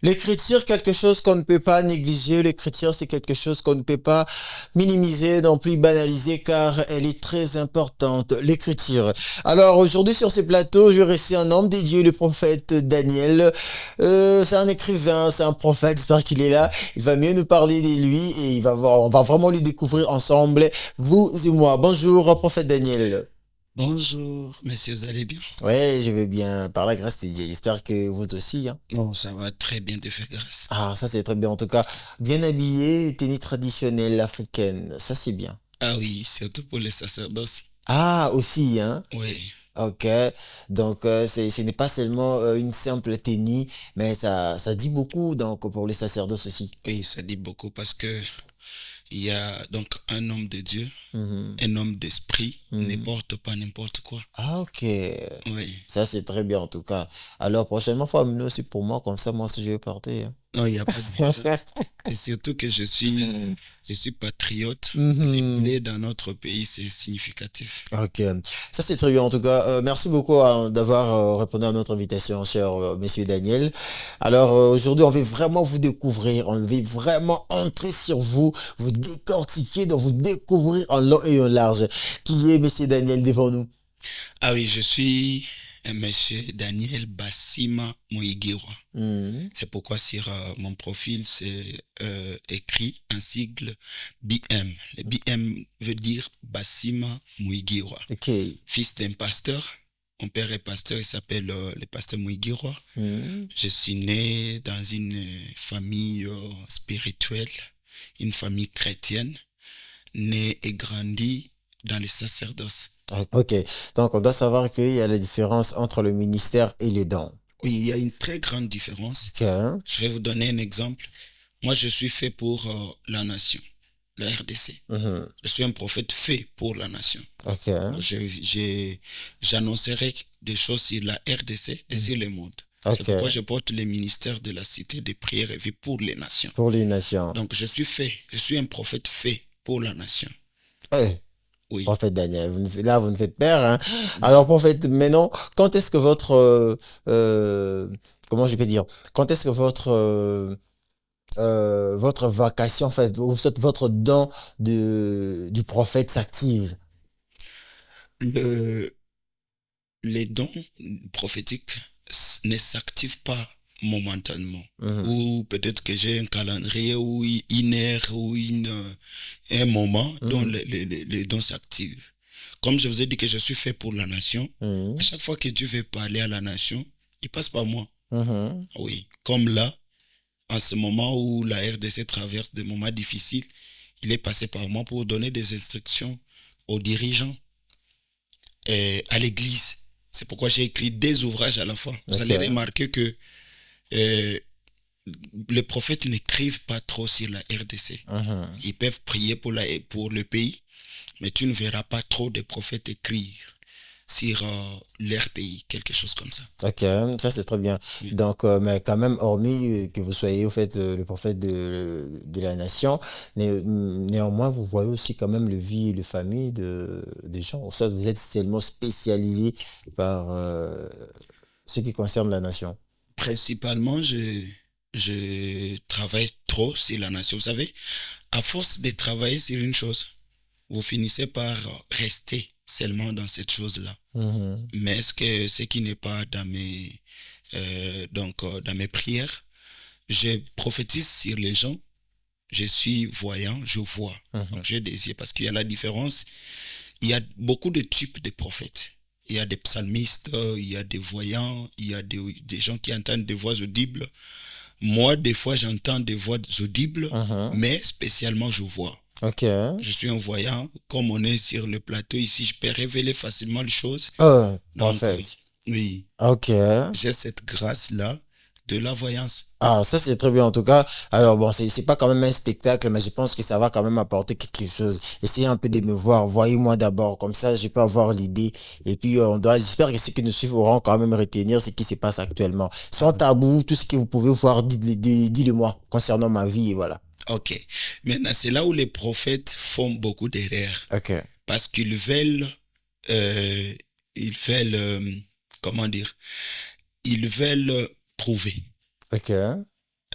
L'écriture, quelque chose qu'on ne peut pas négliger. L'écriture, c'est quelque chose qu'on ne peut pas minimiser, non plus banaliser, car elle est très importante. L'écriture. Alors, aujourd'hui, sur ce plateau, je récite un homme dédié, le prophète Daniel. C'est un écrivain, c'est un prophète. J'espère qu'il est là. Il va mieux nous parler de lui et on va vraiment le découvrir ensemble, vous et moi. Bonjour, prophète Daniel. Bonjour, monsieur, vous allez bien? Ouais, je vais bien par la grâce de Dieu. J'espère que vous aussi, hein. Oh, ça va très bien, de faire grâce. Ah, ça c'est très bien. En tout cas, bien habillé, tenue traditionnelle africaine. Ça c'est bien. Ah oui, surtout pour les sacerdoces. Ah, aussi, hein. Oui, Ok. Donc, ce n'est pas seulement une simple tenue, mais ça dit beaucoup donc pour les sacerdoces aussi. oui, ça dit beaucoup parce que il y a donc un homme de Dieu, Mhm, un homme d'esprit, ne mhm. porte pas n'importe quoi. Ah, ok. Oui. Ça c'est très bien en tout cas. Alors, prochainement, faut amener aussi pour moi, comme ça, moi aussi je vais porter, hein. Non, il n'y a pas de problème. Et surtout que je suis patriote. Les Mhm. blés dans notre pays, c'est significatif. Ok, ça c'est très bien en tout cas. Merci beaucoup hein, d'avoir répondu à notre invitation, cher monsieur Daniel. Alors aujourd'hui, on veut vraiment vous découvrir, on veut vraiment entrer sur vous, vous décortiquer, donc vous découvrir en long et en large. Qui est monsieur Daniel devant nous? Ah oui, je suis un monsieur Daniel Bassima Moïguirwa. Mhm. C'est pourquoi sur mon profil, c'est écrit un sigle BM. Le BM veut dire Bassima Muigiwa, Ok. fils d'un pasteur. Mon père est pasteur, il s'appelle le pasteur Muigiwa. Mhm. Je suis né dans une famille spirituelle, une famille chrétienne, né et grandi dans les sacerdoces. Ah, ok, donc on doit savoir qu'il y a la différence entre le ministère et les dons. Oui, il y a une très grande différence. Ok, hein? Je vais vous donner un exemple. Moi, je suis fait pour la nation, la RDC. Mhm. Je suis un prophète fait pour la nation. Ok, hein? J'annoncerai des choses sur la RDC et Mhm. sur le monde. C'est Ok, pourquoi je porte le ministère de la cité de prière et vie pour les nations. pour les nations. Donc, je suis un prophète fait pour la nation. Eh, Oui. prophète Daniel, là, vous ne faites peur, hein. Alors, prophète, maintenant, quand est-ce que comment je peux dire, quand est-ce que votre vacation, en fait, ou soit votre don du prophète s'active? Le, les dons prophétiques ne s'activent pas momentanément. Mhm, Ou peut-être que j'ai un calendrier ou une heure ou un moment dont mhm, les dons s'activent. Comme je vous ai dit que je suis fait pour la nation, à mhm, chaque fois que Dieu veut parler à la nation, il passe par moi. mhm. Oui, comme là, en ce moment où la RDC traverse des moments difficiles, il est passé par moi pour donner des instructions aux dirigeants et à l'église. C'est pourquoi j'ai écrit des ouvrages à la fois. Vous Ok. allez remarquer que euh, les prophètes n'écrivent pas trop sur la RDC. Mhm. Ils peuvent prier pour le pays, mais tu ne verras pas trop de prophètes écrire sur leur pays, quelque chose comme ça. Ok, ça c'est très bien. Oui. Donc, mais quand même, hormis que vous soyez au fait le prophète de la nation, néanmoins, vous voyez aussi quand même le vie et la famille des gens. Soit vous êtes seulement spécialisé par ce qui concerne la nation. Principalement, je travaille trop sur la nation. Vous savez, à force de travailler sur une chose, vous finissez par rester seulement dans cette chose-là. Mhm. Mais ce qui n'est pas dans dans mes prières, je prophétise sur les gens, je suis voyant, je vois. Mhm. Donc je désire parce qu'il y a la différence. Il y a beaucoup de types de prophètes. Il y a des psalmistes, il y a des voyants, il y a des gens qui entendent des voix audibles. Moi, des fois, j'entends des voix audibles, Mhm. mais spécialement, je vois. Ok. Je suis un voyant. Comme on est sur le plateau ici, je peux révéler facilement les choses. Donc, Parfait. oui, Ok. j'ai cette grâce-là de la voyance. Ah, ça c'est très bien en tout cas. Alors bon, c'est pas quand même un spectacle, mais je pense que ça va quand même apporter quelque chose. Essayez un peu de me voir, voyez-moi d'abord, comme ça je peux avoir l'idée. Et puis j'espère que ceux qui nous suivent auront quand même retenir ce qui se passe actuellement. Sans tabou, tout ce que vous pouvez voir, dites-le-moi concernant ma vie et voilà. Ok. Maintenant, c'est là où les prophètes font beaucoup d'erreurs. Ok, Parce euh, ils veulent, comment dire, ils veulent prouver. ok,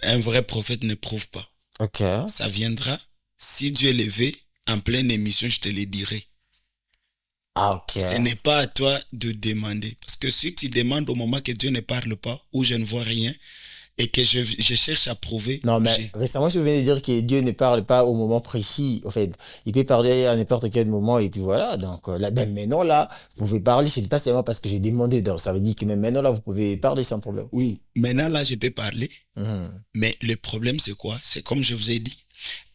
un vrai prophète n'éprouve pas. Ok. Ça viendra. Si Dieu est levé, en pleine émission, je te le dirai. Ah, ok. Ce n'est pas à toi de demander. Parce que si tu demandes au moment que Dieu ne parle pas, ou je ne vois rien, et que je cherche à prouver. Non, mais récemment, je viens de dire que Dieu ne parle pas au moment précis. En fait, il peut parler à n'importe quel moment et puis voilà. Donc, là, ben, maintenant, là, vous pouvez parler. C'est pas seulement parce que j'ai demandé. Donc, ça veut dire que même maintenant, là, vous pouvez parler sans problème. Oui, maintenant, là, je peux parler. Mhm. Mais le problème, c'est quoi? C'est comme je vous ai dit.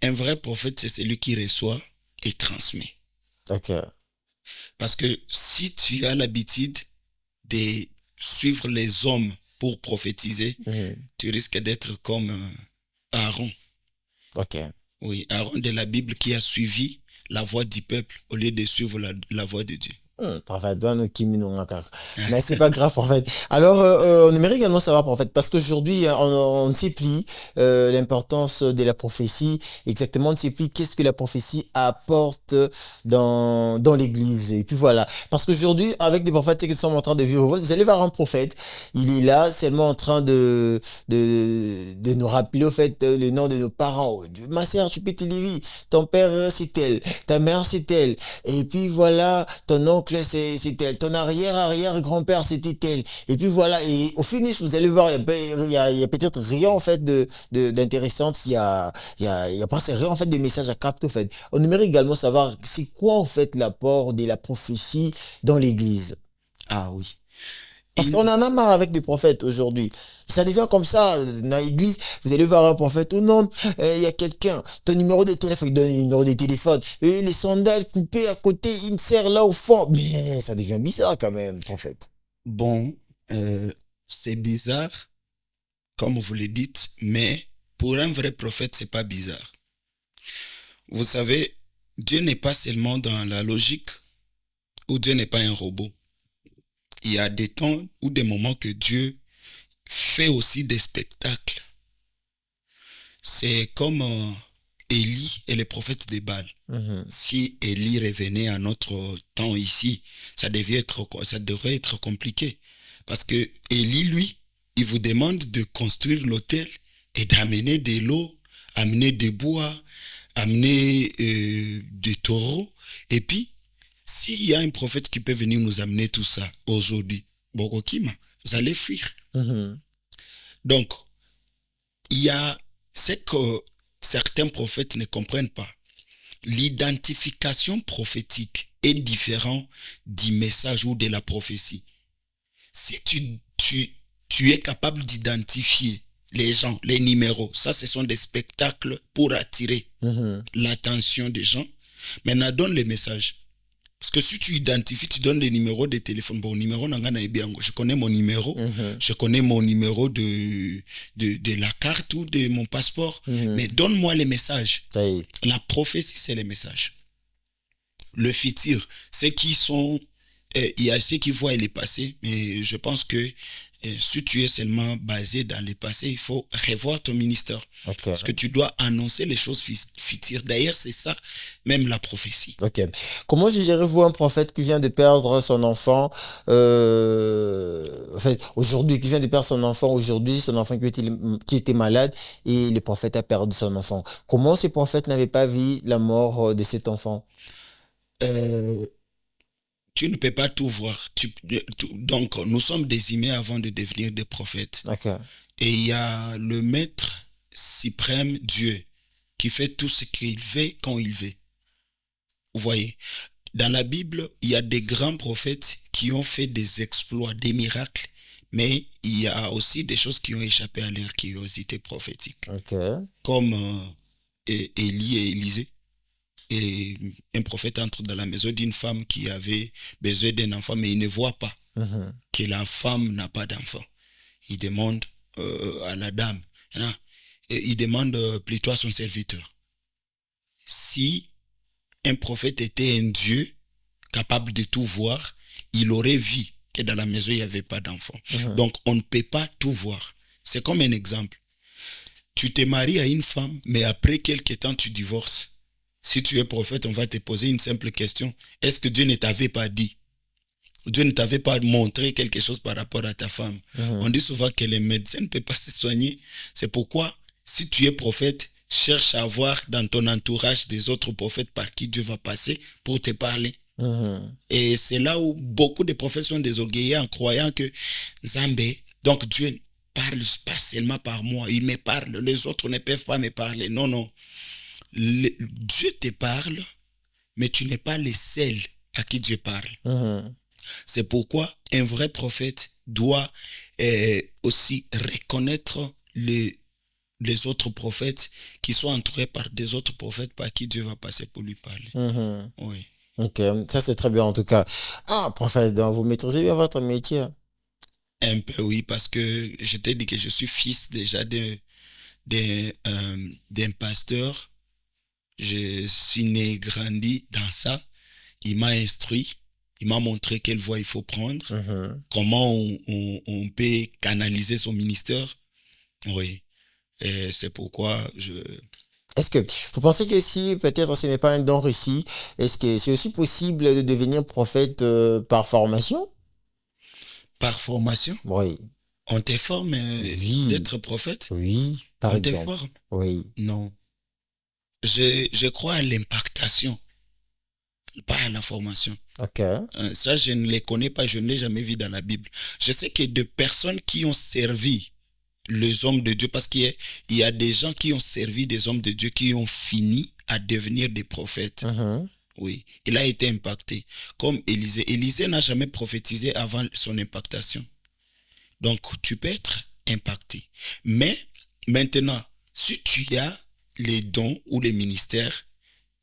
Un vrai prophète, c'est celui qui reçoit et transmet. Ok. Parce que si tu as l'habitude de suivre les hommes pour prophétiser, Mhm. tu risques d'être comme Aaron. Ok. Oui, Aaron de la Bible qui a suivi la voix du peuple au lieu de suivre la voix de Dieu. Prophète, mais c'est pas grave, prophète. Alors, on aimerait également savoir, prophète, parce qu'aujourd'hui, hein, on ne sait plus l'importance de la prophétie. Exactement, on ne sait plus qu'est-ce que la prophétie apporte dans l'église. Et puis voilà. Parce qu'aujourd'hui, avec des prophètes qui sont en train de vivre, vous allez voir un prophète, il est là seulement en train de nous rappeler, au fait, le nom de nos parents. Ma sœur, tu peux te lever. Ton père, c'est tel. Ta mère, c'est tel. Et puis voilà, ton oncle, c'est tel. Ton arrière-arrière-grand-père, c'était tel. Et puis voilà, et au finish, vous allez voir, il y a peut-être rien, en fait, d'intéressant. Il y a pas rien, en fait, de messages à capter, en fait. On aimerait également savoir, c'est quoi, en fait, l'apport de la prophétie dans l'église? Ah oui. Parce qu'on en a marre avec des prophètes aujourd'hui. Ça devient comme ça dans l'église. Vous allez voir un prophète. Oh non, il y a quelqu'un. Ton numéro de téléphone, il donne le numéro de téléphone. Et les sandales coupées à côté, une serre là au fond. Mais ça devient bizarre quand même, prophète. Bon, c'est bizarre, comme vous le dites, mais pour un vrai prophète, c'est pas bizarre. Vous savez, Dieu n'est pas seulement dans la logique, ou Dieu n'est pas un robot. Il y a des temps ou des moments que Dieu fait aussi des spectacles. C'est comme Élie et les prophètes des Baal. Si Élie revenait à notre temps ici, ça devrait être compliqué. Parce que Élie, lui, il vous demande de construire l'autel et d'amener de l'eau, amener des bois, amener des taureaux. Et puis, s'il y a un prophète qui peut venir nous amener tout ça aujourd'hui, Bokokima, vous allez fuir. Donc, il y a ce que certains prophètes ne comprennent pas. L'identification prophétique est différente du message ou de la prophétie. Si tu es capable d'identifier les gens, les numéros, ça ce sont des spectacles pour attirer l'attention des gens. Maintenant, donne les messages. Parce que si tu identifies, tu donnes les numéros de téléphone. Bon, numéro, je connais mon numéro. Je connais mon numéro de la carte ou de mon passeport. Mais donne-moi les messages. La prophétie, c'est les messages. Le futur, ceux qui sont... il y a ceux qui voient les passés. Mais je pense que si tu es seulement basé dans les passés, il faut revoir ton ministère. Parce que tu dois annoncer les choses futures. D'ailleurs, c'est ça, même la prophétie. Comment gérez-vous un prophète qui vient de perdre son enfant en fait, aujourd'hui, qui vient de perdre son enfant aujourd'hui, son enfant qui était malade et le prophète a perdu son enfant. Comment ce prophète n'avait pas vu la mort de cet enfant? Tu ne peux pas tout voir. Donc, nous sommes désignés avant de devenir des prophètes. Et il y a le maître suprême, Dieu, qui fait tout ce qu'il veut quand il veut. Vous voyez, dans la Bible, il y a des grands prophètes qui ont fait des exploits, des miracles, mais il y a aussi des choses qui ont échappé à leur curiosité prophétique. Comme Élie et Élisée. Et un prophète entre dans la maison d'une femme qui avait besoin d'un enfant, mais il ne voit pas que la femme n'a pas d'enfant. Il demande à la dame, et il demande plutôt à son serviteur. Si un prophète était un Dieu capable de tout voir, il aurait vu que dans la maison, il n'y avait pas d'enfant. Donc, on ne peut pas tout voir. C'est comme un exemple. Tu te maries à une femme, mais après quelques temps, tu divorces. Si tu es prophète, on va te poser une simple question. Est-ce que Dieu ne t'avait pas dit? Dieu ne t'avait pas montré quelque chose par rapport à ta femme? On dit souvent que les médecins ne peuvent pas se soigner. C'est pourquoi si tu es prophète, cherche à voir dans ton entourage des autres prophètes par qui Dieu va passer pour te parler. Et c'est là où beaucoup de prophètes sont désorgueillés en croyant que Zambé, donc Dieu parle pas seulement par moi, il me parle, les autres ne peuvent pas me parler. Non, non. Dieu te parle, mais tu n'es pas le seul à qui Dieu parle. C'est pourquoi un vrai prophète doit aussi reconnaître les autres prophètes qui sont entourés par des autres prophètes par qui Dieu va passer pour lui parler. Oui. Ok, ça c'est très bien en tout cas. Ah, prophète, donc vous maîtrisez bien votre métier. Un peu, oui, parce que je t'ai dit que je suis fils déjà d'un pasteur. Je suis né et grandi dans ça. Il m'a instruit. Il m'a montré quelle voie il faut prendre. Comment on peut canaliser son ministère. Oui. Et c'est pourquoi Est-ce que vous pensez que si peut-être ce n'est pas un don réussi, est-ce que c'est aussi possible de devenir prophète par formation? Par formation? Oui. On te forme Oui. d'être prophète? Oui, par exemple. On te forme? Oui. Non. Je crois à l'impactation, pas à la formation. Ok. Ça, je ne les connais pas, je ne l'ai jamais vu dans la Bible. Je sais qu'il y a des personnes qui ont servi les hommes de Dieu, parce qu'il y a des gens qui ont servi des hommes de Dieu qui ont fini à devenir des prophètes. Oui, il a été impacté. Comme Élisée. Élisée n'a jamais prophétisé avant son impactation. Donc, tu peux être impacté. Mais maintenant, si tu as les dons ou les ministères,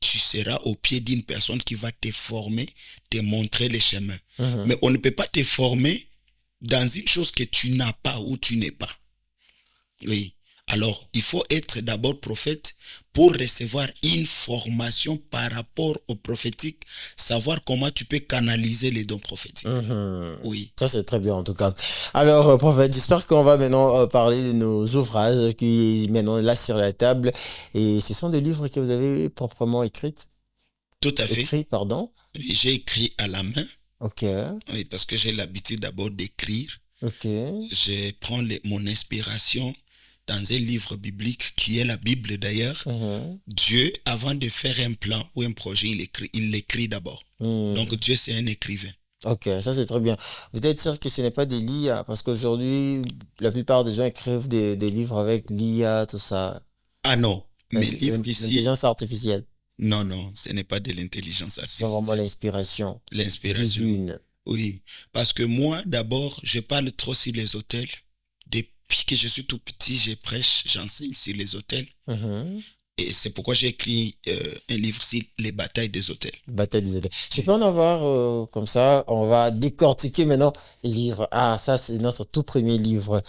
tu seras au pied d'une personne qui va te former, te montrer les chemins. Mais on ne peut pas te former dans une chose que tu n'as pas ou tu n'es pas. Oui. Alors, il faut être d'abord prophète pour recevoir une formation par rapport au prophétique, savoir comment tu peux canaliser les dons prophétiques. Oui. Ça, c'est très bien en tout cas. Alors, prophète, j'espère qu'on va maintenant parler de nos ouvrages qui maintenant là sur la table. Et ce sont des livres que vous avez proprement écrits? Tout à fait. Écrits, pardon. J'ai écrit à la main. Ok. Oui, parce que j'ai l'habitude d'abord d'écrire. Ok. Je prends mon inspiration dans un livre biblique qui est la Bible d'ailleurs. Dieu, avant de faire un plan ou un projet, il l'écrit d'abord. Donc Dieu, c'est un écrivain. Ok, ça c'est très bien. Vous êtes sûr que ce n'est pas des l'IA, parce qu'aujourd'hui, la plupart des gens écrivent des livres avec l'IA, tout ça. Ah non, mes livres ici... L'intelligence artificielle. Non, non, ce n'est pas de l'intelligence artificielle. C'est vraiment l'inspiration. L'inspiration. Divine. Oui, parce que moi, d'abord, je parle trop sur les hôtels. Depuis que je suis tout petit, je prêche, j'enseigne sur les hôtels. Et c'est pourquoi j'ai écrit un livre sur les batailles des hôtels. Bataille des hôtels. Je peux en avoir comme ça. On va décortiquer maintenant le livre. Ah, ça, c'est notre tout premier livre.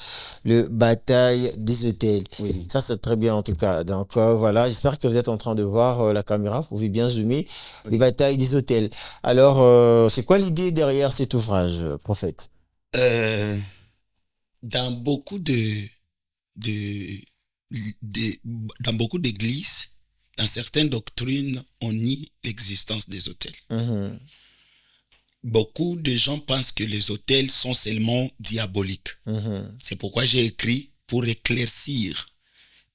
Le Bataille des hôtels. Oui. Ça, c'est très bien en tout cas. Donc, voilà. J'espère que vous êtes en train de voir la caméra. Vous pouvez bien zoomer. Oui. Les batailles des hôtels. Alors, c'est quoi l'idée derrière cet ouvrage, prophète? Dans beaucoup dans beaucoup d'églises, dans certaines doctrines, on nie l'existence des hôtels. Beaucoup de gens pensent que les hôtels sont seulement diaboliques. C'est pourquoi j'ai écrit pour éclaircir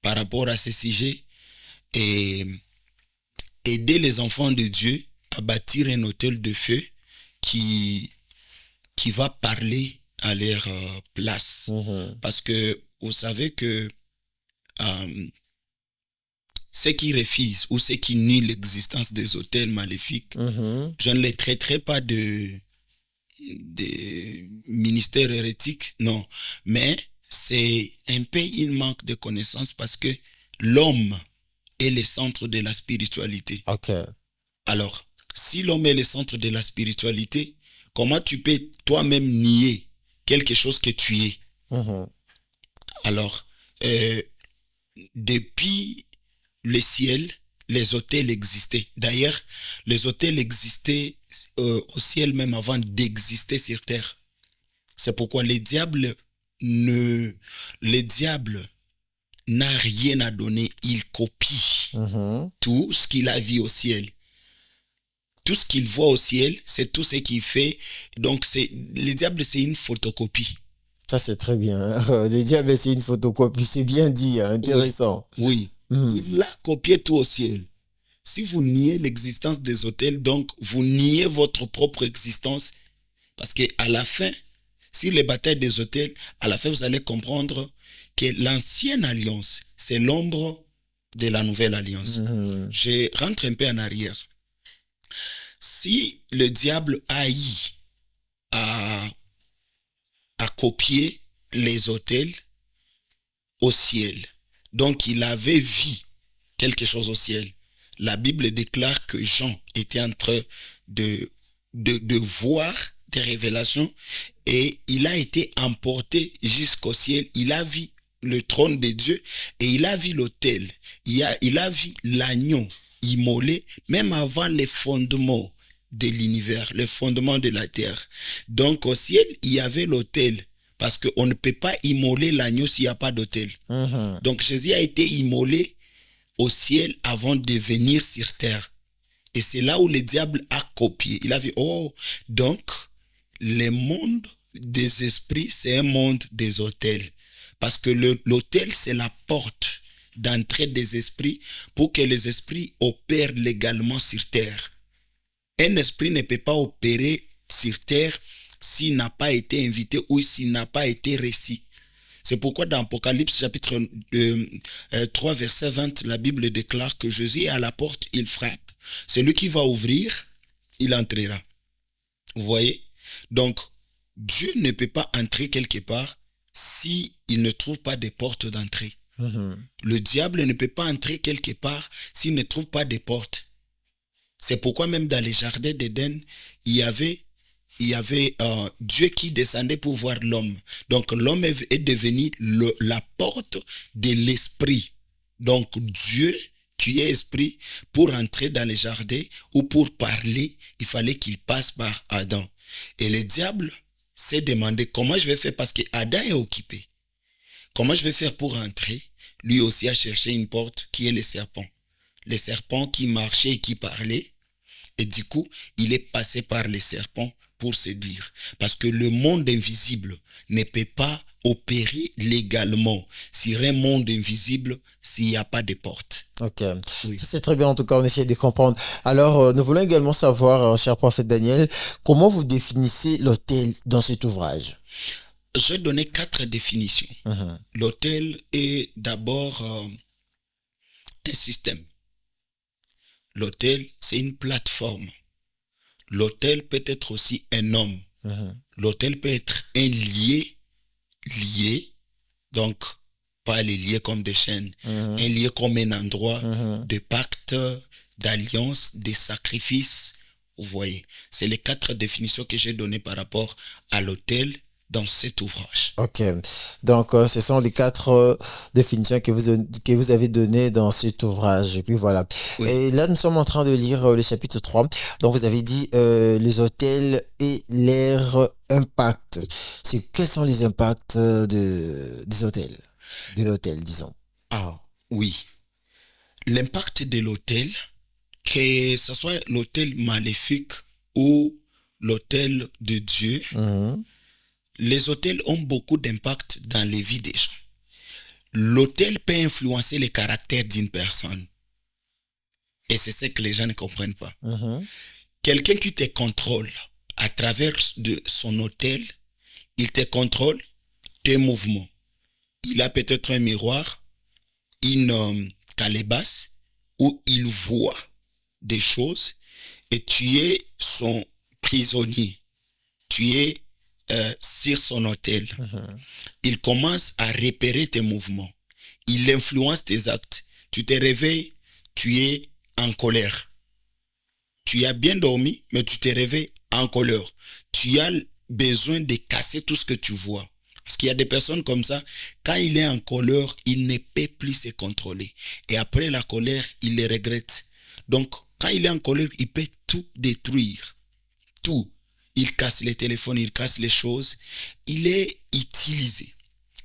par rapport à ce sujet et aider les enfants de Dieu à bâtir un hôtel de feu qui va parler à leur place. Parce que vous savez que ceux qui refusent ou ceux qui nient l'existence des hôtels maléfiques, je ne les traiterai pas de ministères hérétiques, non. Mais c'est un peu un manque de connaissances parce que l'homme est le centre de la spiritualité. Ok. Alors, si l'homme est le centre de la spiritualité, comment tu peux toi-même nier quelque chose que tu es? Alors, depuis le ciel, les hôtels existaient. D'ailleurs, les hôtels existaient au ciel même avant d'exister sur terre. C'est pourquoi le diable n'a rien à donner. Il copie tout ce qu'il a vu au ciel. Tout ce qu'il voit au ciel, c'est tout ce qu'il fait. Donc, le diable, c'est une photocopie. Ça, c'est très bien. Le diable, c'est une photocopie. C'est bien dit, hein, intéressant. Oui. Il a copié tout au ciel. Si vous niez l'existence des autels, donc vous niez votre propre existence. Parce qu'à la fin, si les batailles des autels, à la fin, vous allez comprendre que l'ancienne alliance, c'est l'ombre de la nouvelle alliance. Je rentre un peu en arrière. Si le diable haït à copier les autels au ciel, donc il avait vu quelque chose au ciel. La Bible déclare que Jean était en train de voir des révélations et il a été emporté jusqu'au ciel. Il a vu le trône de Dieu et il a vu l'autel. Il a vu l'agneau immolé même avant les fondements de l'univers, les fondements de la terre. Donc au ciel, il y avait l'autel parce qu'on ne peut pas immoler l'agneau s'il n'y a pas d'autel. Donc Jésus a été immolé au ciel avant de venir sur terre. Et c'est là où le diable a copié. Il a vu, oh, donc, le monde des esprits, c'est un monde des autels. Parce que l'autel, c'est la porte d'entrée des esprits pour que les esprits opèrent légalement sur terre. Un esprit ne peut pas opérer sur terre s'il n'a pas été invité ou s'il n'a pas été reçu. C'est pourquoi dans Apocalypse chapitre 3 verset 20, la Bible déclare que Jésus est à la porte, il frappe. Celui qui va ouvrir, il entrera. Vous voyez? Donc, Dieu ne peut pas entrer quelque part s'il ne trouve pas de porte d'entrée. Le diable ne peut pas entrer quelque part s'il ne trouve pas de porte. C'est pourquoi même dans les jardins d'Éden, il y avait Dieu qui descendait pour voir l'homme. Donc l'homme est devenu la porte de l'esprit. Donc Dieu qui est esprit, pour entrer dans les jardins ou pour parler, il fallait qu'il passe par Adam. Et le diable s'est demandé comment je vais faire parce que Adam est occupé. Comment je vais faire pour entrer? Lui aussi a cherché une porte qui est le serpent. Le serpent qui marchait et qui parlait. Et du coup, il est passé par les serpents pour séduire. Parce que le monde invisible ne peut pas opérer légalement sur un monde invisible s'il n'y a pas de porte. Ok, Oui. ça c'est très bien, en tout cas on essaie de comprendre. Alors nous voulons également savoir, cher prophète Daniel, comment vous définissez l'autel dans cet ouvrage? Je vais donner 4 définitions. L'autel est d'abord un système. L'autel, c'est une plateforme. L'autel peut être aussi un homme. L'autel peut être un lié, donc pas les liés comme des chaînes, un lié comme un endroit de pacte, d'alliance, de sacrifice. Vous voyez, c'est les 4 définitions que j'ai données par rapport à l'autel dans cet ouvrage. Ok, donc ce sont les 4 définitions que vous avez données dans cet ouvrage. Et puis voilà. Oui. Et là, nous sommes en train de lire le chapitre 3. Donc vous avez dit les autels et leur impact. Quels sont les impacts des autels? De l'autel, disons. Ah, oui. L'impact de l'autel, que ce soit l'autel maléfique ou l'autel de Dieu, les autels ont beaucoup d'impact dans les vies des gens. L'autel peut influencer le caractère d'une personne. Et c'est ce que les gens ne comprennent pas. Quelqu'un qui te contrôle à travers de son autel, il te contrôle tes mouvements. Il a peut-être un miroir, une calebasse, où il voit des choses et tu es son prisonnier. Tu es sur son autel. Il commence à repérer tes mouvements. Il influence tes actes. Tu te réveilles, tu es en colère. Tu as bien dormi, mais tu te réveilles en colère. Tu as besoin de casser tout ce que tu vois. Parce qu'il y a des personnes comme ça, quand il est en colère, il ne peut plus se contrôler. Et après la colère, il les regrette. Donc, quand il est en colère, il peut tout détruire. Tout. Il casse les téléphones, il casse les choses. Il est utilisé.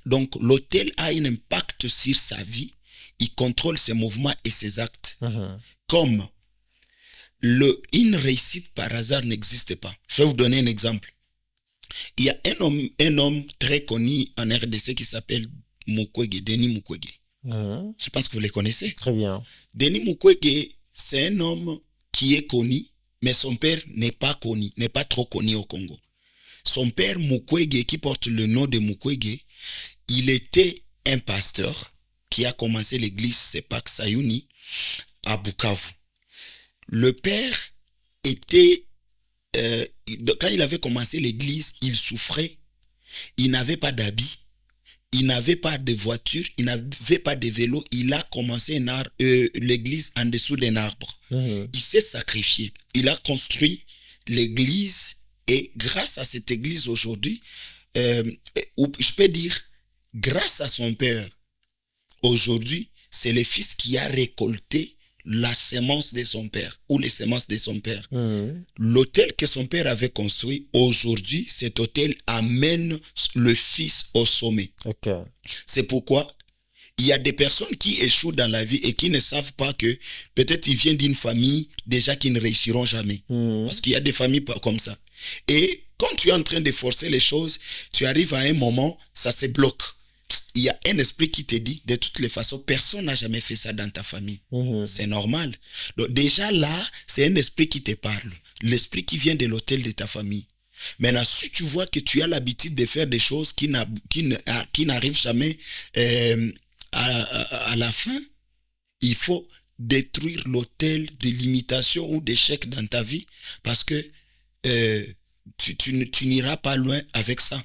Donc, l'autel a un impact sur sa vie. Il contrôle ses mouvements et ses actes. Comme une réussite par hasard n'existe pas. Je vais vous donner un exemple. Il y a un homme très connu en RDC qui s'appelle Mukwege, Denis Mukwege. Je pense que vous les connaissez. Très bien. Denis Mukwege, c'est un homme qui est connu, mais son père n'est pas connu, n'est pas trop connu au Congo. Son père Mukwege, qui porte le nom de Mukwege, il était un pasteur qui a commencé l'église Sepak Sayuni à Bukavu. Le père était, quand il avait commencé l'église, il souffrait, il n'avait pas d'habits, il n'avait pas de voiture, il n'avait pas de vélo. Il a commencé l'église en dessous d'un arbre. Il s'est sacrifié. Il a construit l'église et grâce à cette église aujourd'hui, je peux dire, grâce à son père, aujourd'hui, c'est le fils qui a récolté la semence de son père ou les semences de son père. L'hôtel que son père avait construit, aujourd'hui, cet hôtel amène le fils au sommet. Okay. C'est pourquoi il y a des personnes qui échouent dans la vie et qui ne savent pas que peut-être ils viennent d'une famille déjà qui ne réussiront jamais. Parce qu'il y a des familles comme ça. Et quand tu es en train de forcer les choses, tu arrives à un moment, ça se bloque. Il y a un esprit qui te dit, de toutes les façons, personne n'a jamais fait ça dans ta famille. C'est normal. Donc déjà là, c'est un esprit qui te parle. L'esprit qui vient de l'hôtel de ta famille. Maintenant, si tu vois que tu as l'habitude de faire des choses qui n'arrivent jamais à la fin, il faut détruire l'hôtel de limitation ou d'échec dans ta vie parce que tu n'iras pas loin avec ça.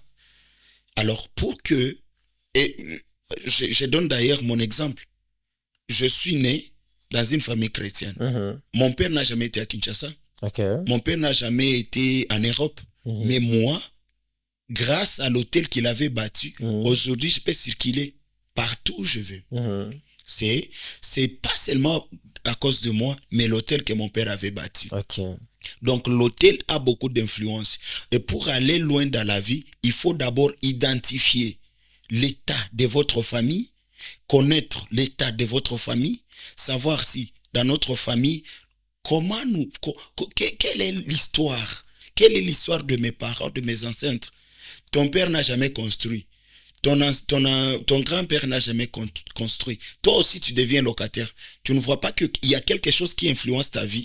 Alors, pour que... Et je donne d'ailleurs mon exemple. Je suis né dans une famille chrétienne. Mon père n'a jamais été à Kinshasa. Okay. Mon père n'a jamais été en Europe. Mais moi, grâce à l'hôtel qu'il avait bâti, aujourd'hui, je peux circuler partout où je veux. C'est pas seulement à cause de moi, mais l'hôtel que mon père avait bâti. Okay. Donc l'hôtel a beaucoup d'influence. Et pour aller loin dans la vie, il faut d'abord identifier l'état de votre famille, connaître l'état de votre famille, savoir si dans notre famille, quelle est l'histoire? Quelle est l'histoire de mes parents, de mes ancêtres? Ton père n'a jamais construit. Ton grand-père n'a jamais construit. Toi aussi, tu deviens locataire. Tu ne vois pas qu'il y a quelque chose qui influence ta vie.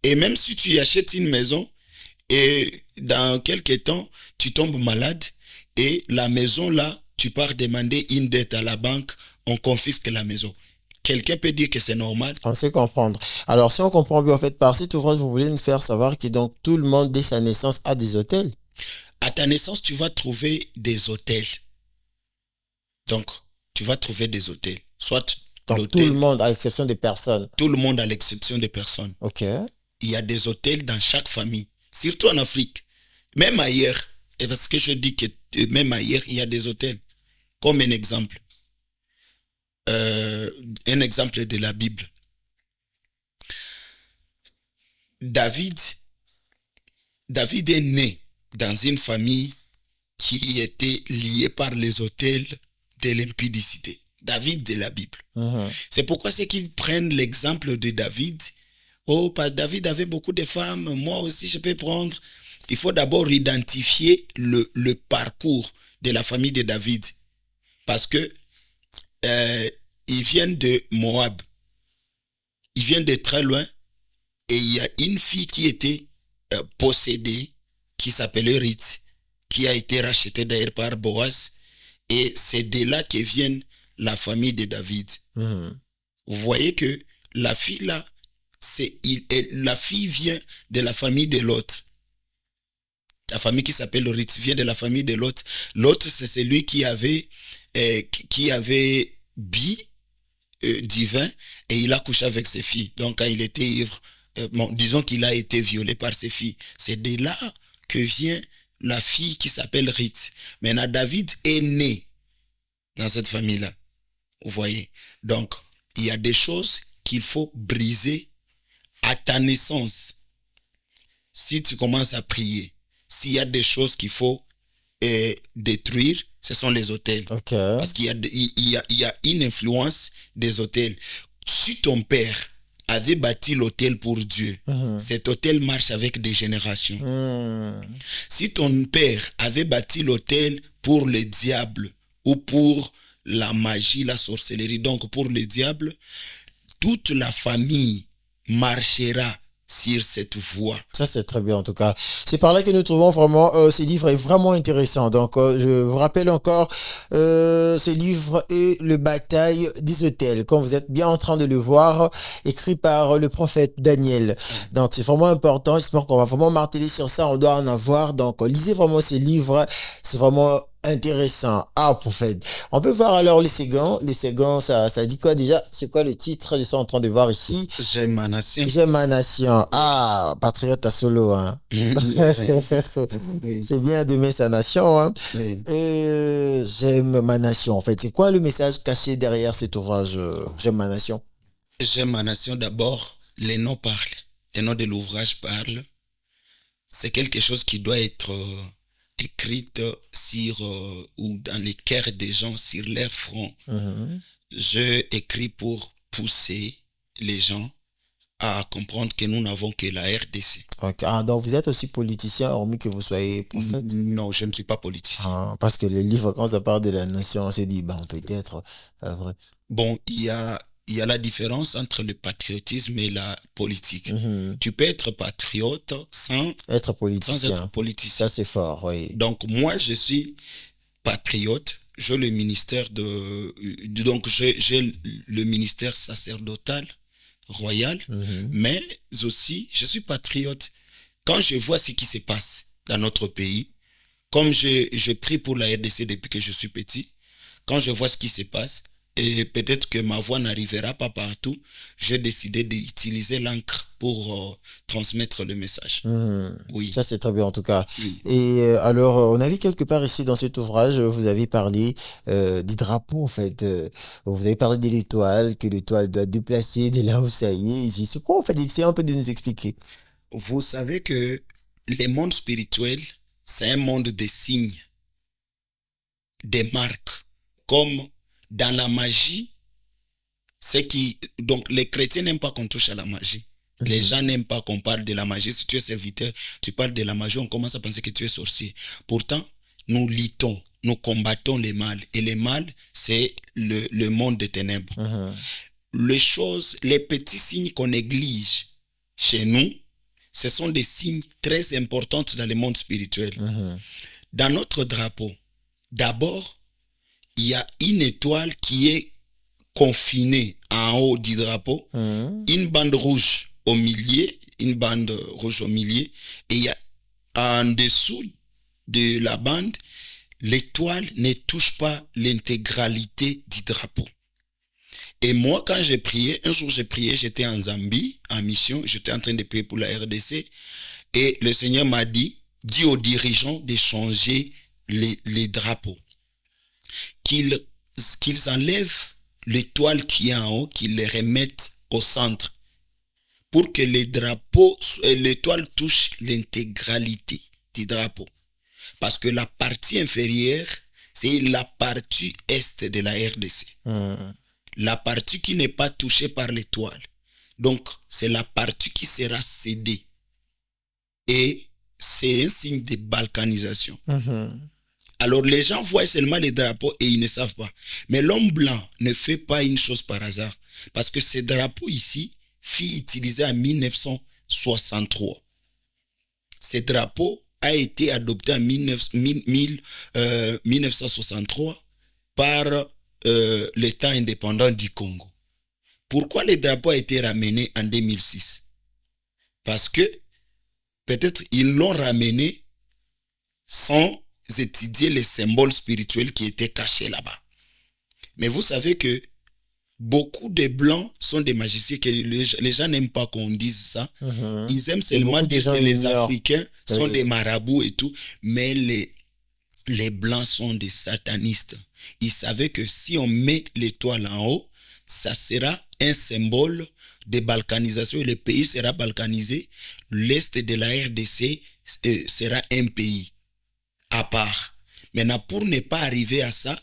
Et même si tu achètes une maison, et dans quelques temps, tu tombes malade, et la maison là, tu pars demander une dette à la banque, on confisque la maison. Quelqu'un peut dire que c'est normal. On sait comprendre. Alors, si on comprend bien, en fait, par cet ouvrage, vous voulez nous faire savoir que donc tout le monde, dès sa naissance, a des hôtels. À ta naissance, tu vas trouver des hôtels. Donc, tu vas trouver des hôtels. Soit donc, tout le monde, à l'exception des personnes. Tout le monde, à l'exception des personnes. Ok. Il y a des hôtels dans chaque famille. Surtout en Afrique. Même ailleurs. Et parce que je dis que même ailleurs, il y a des hôtels. Comme un exemple. Un exemple de la Bible. David est né dans une famille qui était liée par les autels de l'impudicité. David de la Bible. C'est pourquoi c'est qu'ils prennent l'exemple de David. Oh, David avait beaucoup de femmes, moi aussi je peux prendre. Il faut d'abord identifier le parcours de la famille de David. Parce que ils viennent de Moab. Ils viennent de très loin. Et il y a une fille qui était possédée, qui s'appelait Ruth, qui a été rachetée d'ailleurs par Boaz. Et c'est de là que vient la famille de David. Vous voyez que la fille là, la fille vient de la famille de Lot. La famille qui s'appelle Ruth vient de la famille de Lot. Lot, c'est celui qui avait bu du vin et il a couché avec ses filles. Donc quand il était ivre, disons qu'il a été violé par ses filles. C'est de là que vient la fille qui s'appelle Ruth. Maintenant, David est né dans cette famille-là. Vous voyez? Donc, il y a des choses qu'il faut briser à ta naissance. Si tu commences à prier, s'il y a des choses qu'il faut détruire, ce sont les hôtels. Okay. Parce qu'il y a une influence des hôtels. Si ton père avait bâti l'autel pour Dieu. Cet autel marche avec des générations. Si ton père avait bâti l'autel pour le diable ou pour la magie, la sorcellerie, donc pour le diable, toute la famille marchera sur cette voie. Ça, c'est très bien en tout cas. C'est par là que nous trouvons vraiment, ce livre est vraiment intéressant. Donc, je vous rappelle encore, ce livre est Le Bataille des Autels, comme vous êtes bien en train de le voir, écrit par le prophète Daniel. Donc, c'est vraiment important. J'espère qu'on va vraiment marteler sur ça. On doit en avoir. Donc, lisez vraiment ces livres. C'est vraiment intéressant. Ah, prophète. On peut voir alors les Ségans. Les Ségans, ça dit quoi déjà? C'est quoi le titre? Je suis en train de voir ici. J'aime ma nation. J'aime ma nation. Ah, patriote à solo, hein. C'est bien d'aimer sa nation, hein. Oui. J'aime ma nation. En fait, c'est quoi le message caché derrière cet ouvrage, J'aime ma nation? J'aime ma nation d'abord. Les noms parlent. Les noms de l'ouvrage parlent. C'est quelque chose qui doit être écrite sur ou dans les cœurs des gens, sur leur front. Je écris pour pousser les gens à comprendre que nous n'avons que la RDC. Okay. Ah, donc vous êtes aussi politicien, hormis que vous soyez prophète? Non, je ne suis pas politicien. Ah, parce que le livre, quand ça parle de la nation, on se dit, ben, peut-être, vrai. Bon, il y a la différence entre le patriotisme et la politique. Tu peux être patriote sans être politicien. Ça, c'est fort, oui. Donc, moi, je suis patriote. J'ai le ministère donc, j'ai le ministère sacerdotal, royal, mais aussi, je suis patriote. Quand je vois ce qui se passe dans notre pays, comme je prie pour la RDC depuis que je suis petit, quand je vois ce qui se passe, et peut-être que ma voix n'arrivera pas partout, j'ai décidé d'utiliser l'encre pour transmettre le message. Oui. Ça, c'est très bien en tout cas. Oui. Et alors, on a vu quelque part ici dans cet ouvrage, vous avez parlé du drapeau en fait. Vous avez parlé de l'étoile, que l'étoile doit déplacer de là où ça y est. Ici. C'est quoi en fait? Essayez un peu de nous expliquer. Vous savez que le monde spirituel, c'est un monde des signes, des marques, comme dans la magie, donc les chrétiens n'aiment pas qu'on touche à la magie. Les gens n'aiment pas qu'on parle de la magie. Si tu es serviteur, tu parles de la magie, on commence à penser que tu es sorcier. Pourtant, nous luttons, nous combattons le mal. Et le mal, c'est le monde des ténèbres. Les petits signes qu'on néglige chez nous, ce sont des signes très importants dans le monde spirituel. Dans notre drapeau, d'abord, il y a une étoile qui est confinée en haut du drapeau, une bande rouge au milieu, et il y a en dessous de la bande, l'étoile ne touche pas l'intégralité du drapeau. Et moi, quand j'ai prié, un jour j'ai prié, j'étais en Zambie, en mission, j'étais en train de prier pour la RDC, et le Seigneur m'a dit aux dirigeants de changer les drapeaux. Qu'ils enlèvent l'étoile qui est en haut, qu'ils les remettent au centre pour que l'étoile touche l'intégralité du drapeau. Parce que la partie inférieure, c'est la partie est de la RDC. La partie qui n'est pas touchée par l'étoile. Donc, c'est la partie qui sera cédée. Et c'est un signe de balkanisation. Alors les gens voient seulement les drapeaux et ils ne savent pas. Mais l'homme blanc ne fait pas une chose par hasard. Parce que ce drapeau ici fut utilisé en 1963. Ce drapeau a été adopté en 1963 par l'État indépendant du Congo. Pourquoi le drapeau a été ramené en 2006? Parce que peut-être ils l'ont ramené sans étudier les symboles spirituels qui étaient cachés là-bas. Mais vous savez que beaucoup de blancs sont des magiciens, que les gens n'aiment pas qu'on dise ça. Ils aiment seulement dire que les Africains sont des marabouts et tout, mais les blancs sont des satanistes. Ils savaient que si on met l'étoile en haut, ça sera un symbole de balkanisation et le pays sera balkanisé. L'Est de la RDC sera un pays à part. Maintenant, pour ne pas arriver à ça,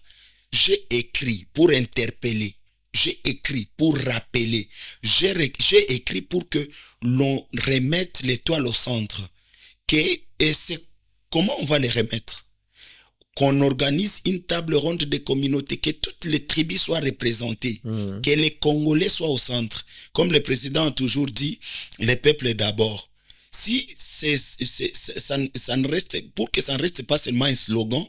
j'ai écrit pour interpeller j'ai écrit pour rappeler. J'ai écrit pour que l'on remette l'étoile au centre. Et c'est comment on va les remettre? Qu'on organise une table ronde des communautés, que toutes les tribus soient représentées, que les Congolais soient au centre. Comme le président a toujours dit, les peuples d'abord. Si ça ne reste, pour que ça ne reste pas seulement un slogan,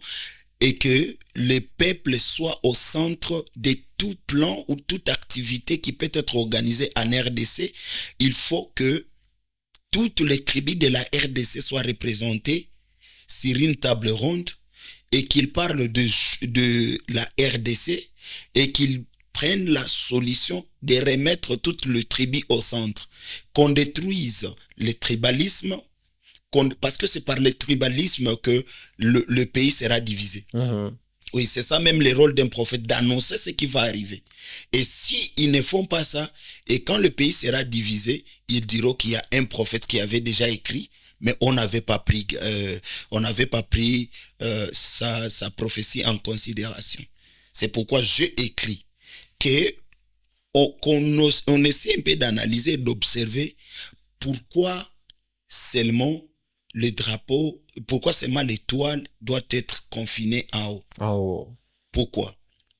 et que le peuple soit au centre de tout plan ou toute activité qui peut être organisée en RDC, il faut que toutes les tribus de la RDC soient représentées sur une table ronde et qu'ils parlent de la RDC et qu'ils prennent la solution de remettre toutes les tribus au centre, qu'on détruise le tribalisme, parce que c'est par le tribalisme que le pays sera divisé. Oui, c'est ça même le rôle d'un prophète, d'annoncer ce qui va arriver. Et s'ils ne font pas ça, et quand le pays sera divisé, ils diront qu'il y a un prophète qui avait déjà écrit, mais on n'avait pas pris, sa prophétie en considération. C'est pourquoi j'ai écrit qu'on essaie un peu d'analyser, d'observer pourquoi seulement le drapeau, pourquoi seulement l'étoile doit être confinée en haut. En haut. Pourquoi?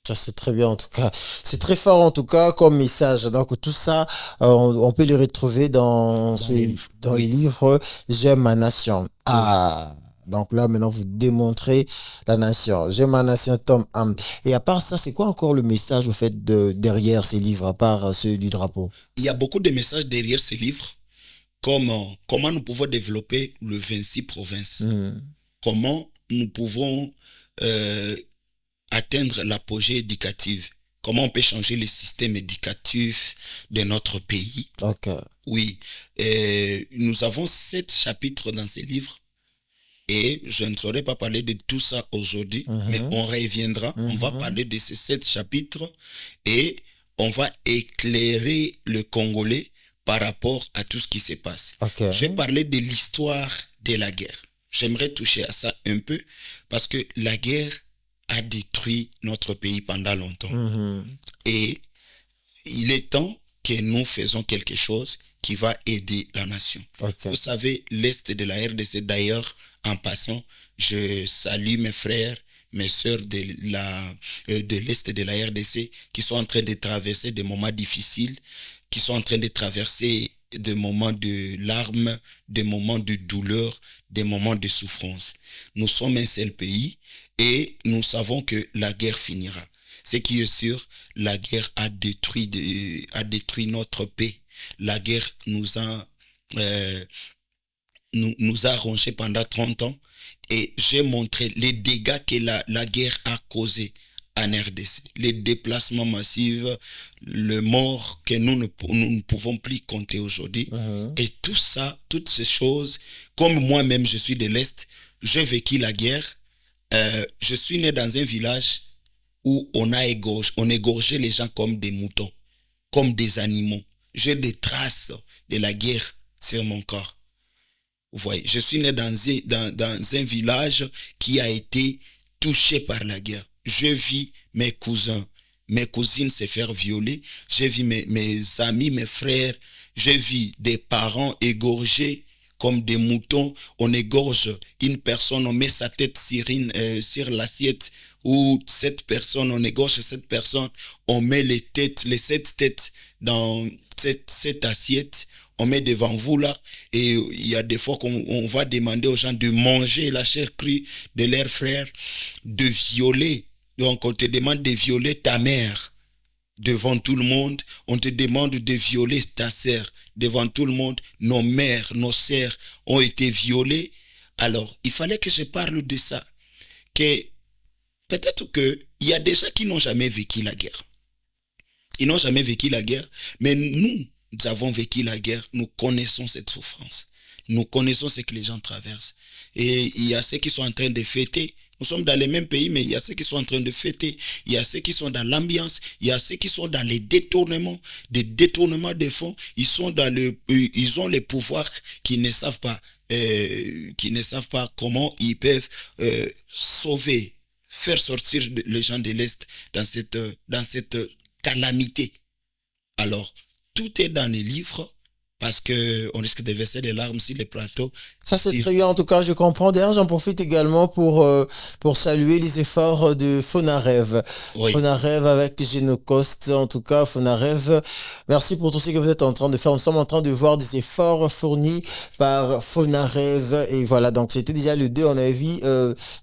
Ça, c'est très bien en tout cas. C'est très fort en tout cas comme message. Donc tout ça, on peut le retrouver dans les livres J'aime ma nation. Ah, donc là maintenant vous démontrez la nation. J'aime ma nation, tome 1. Et à part ça, c'est quoi encore le message au fait derrière ces livres, à part celui du drapeau? Il y a beaucoup de messages derrière ces livres, comme comment nous pouvons développer le 26 provinces. Comment nous pouvons atteindre l'apogée éducative. Comment on peut changer le système éducatif de notre pays. Okay. Oui. Nous avons 7 chapitres dans ces livres. Et je ne saurais pas parler de tout ça aujourd'hui, mais on reviendra. On va parler de ces 7 chapitres et on va éclairer le Congolais par rapport à tout ce qui se passe. Okay. Je vais parler de l'histoire de la guerre. J'aimerais toucher à ça un peu parce que la guerre a détruit notre pays pendant longtemps. Et il est temps que nous faisons quelque chose qui va aider la nation. Okay. Vous savez, l'Est de la RDC, d'ailleurs, en passant, je salue mes frères, mes sœurs de l'Est de la RDC qui sont en train de traverser des moments difficiles, qui sont en train de traverser des moments de larmes, des moments de douleur, des moments de souffrance. Nous sommes un seul pays et nous savons que la guerre finira. Ce qui est sûr, la guerre a détruit notre paix. La guerre nous a rongés pendant 30 ans et j'ai montré les dégâts que la guerre a causés en RDC. Les déplacements massifs, le mort que nous ne pouvons plus compter aujourd'hui. Et tout ça, toutes ces choses, comme moi-même je suis de l'Est, j'ai vécu la guerre. Je suis né dans un village où on égorgeait les gens comme des moutons, comme des animaux. J'ai des traces de la guerre sur mon corps. Vous voyez, je suis né dans un village qui a été touché par la guerre. Je vis mes cousins, mes cousines se faire violer. J'ai vu mes amis, mes frères. J'ai vu des parents égorgés comme des moutons. On égorge une personne, on met sa tête sur l'assiette. Ou cette personne, on égorge cette personne, on met les 7 têtes dans cette assiette, on met devant vous là, et il y a des fois qu'on va demander aux gens de manger la chair crue de leurs frères, de violer. Donc on te demande de violer ta mère devant tout le monde, on te demande de violer ta sœur devant tout le monde. Nos mères, nos sœurs ont été violées. Alors, il fallait que je parle de ça, que peut-être qu'il y a des gens qui n'ont jamais vécu la guerre. Ils n'ont jamais vécu la guerre, mais nous avons vécu la guerre, nous connaissons cette souffrance. Nous connaissons ce que les gens traversent. Et il y a ceux qui sont en train de fêter. Nous sommes dans les mêmes pays, mais il y a ceux qui sont en train de fêter. Il y a ceux qui sont dans l'ambiance. Il y a ceux qui sont dans les détournements, des détournements de fonds. Ils ont les pouvoirs qui ne savent pas comment ils peuvent sauver, faire sortir les gens de l'Est dans cette calamité. Alors, tout est dans les livres parce qu'on risque de verser des larmes sur les plateaux. Ça, c'est très bien. En tout cas, je comprends. D'ailleurs, j'en profite également pour saluer les efforts de Fonarev. Oui. Fonarev avec Genocost. En tout cas, Fonarev, merci pour tout ce que vous êtes en train de faire. Nous sommes en train de voir des efforts fournis par Fonarev. Et voilà, donc c'était déjà le 2. On avait vu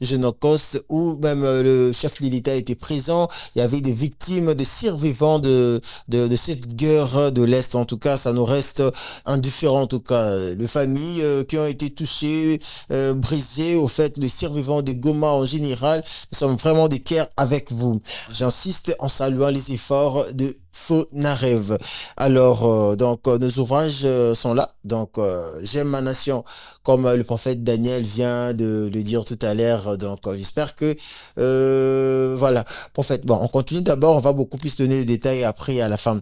Genocost où même le chef de l'État était présent. Il y avait des victimes, des survivants de cette guerre de l'Est. En tout cas, ça nous reste indifférent. En tout cas, les familles qui ont été touchés, brisés, au fait, les survivants des Goma en général, nous sommes vraiment de cœur avec vous. J'insiste en saluant les efforts de Fonarev. Alors, donc, nos ouvrages sont là. Donc, j'aime ma nation, comme le prophète Daniel vient de le dire tout à l'heure. Donc, j'espère que, voilà. Prophète, bon, on continue d'abord, on va beaucoup plus donner les détails après à la fin.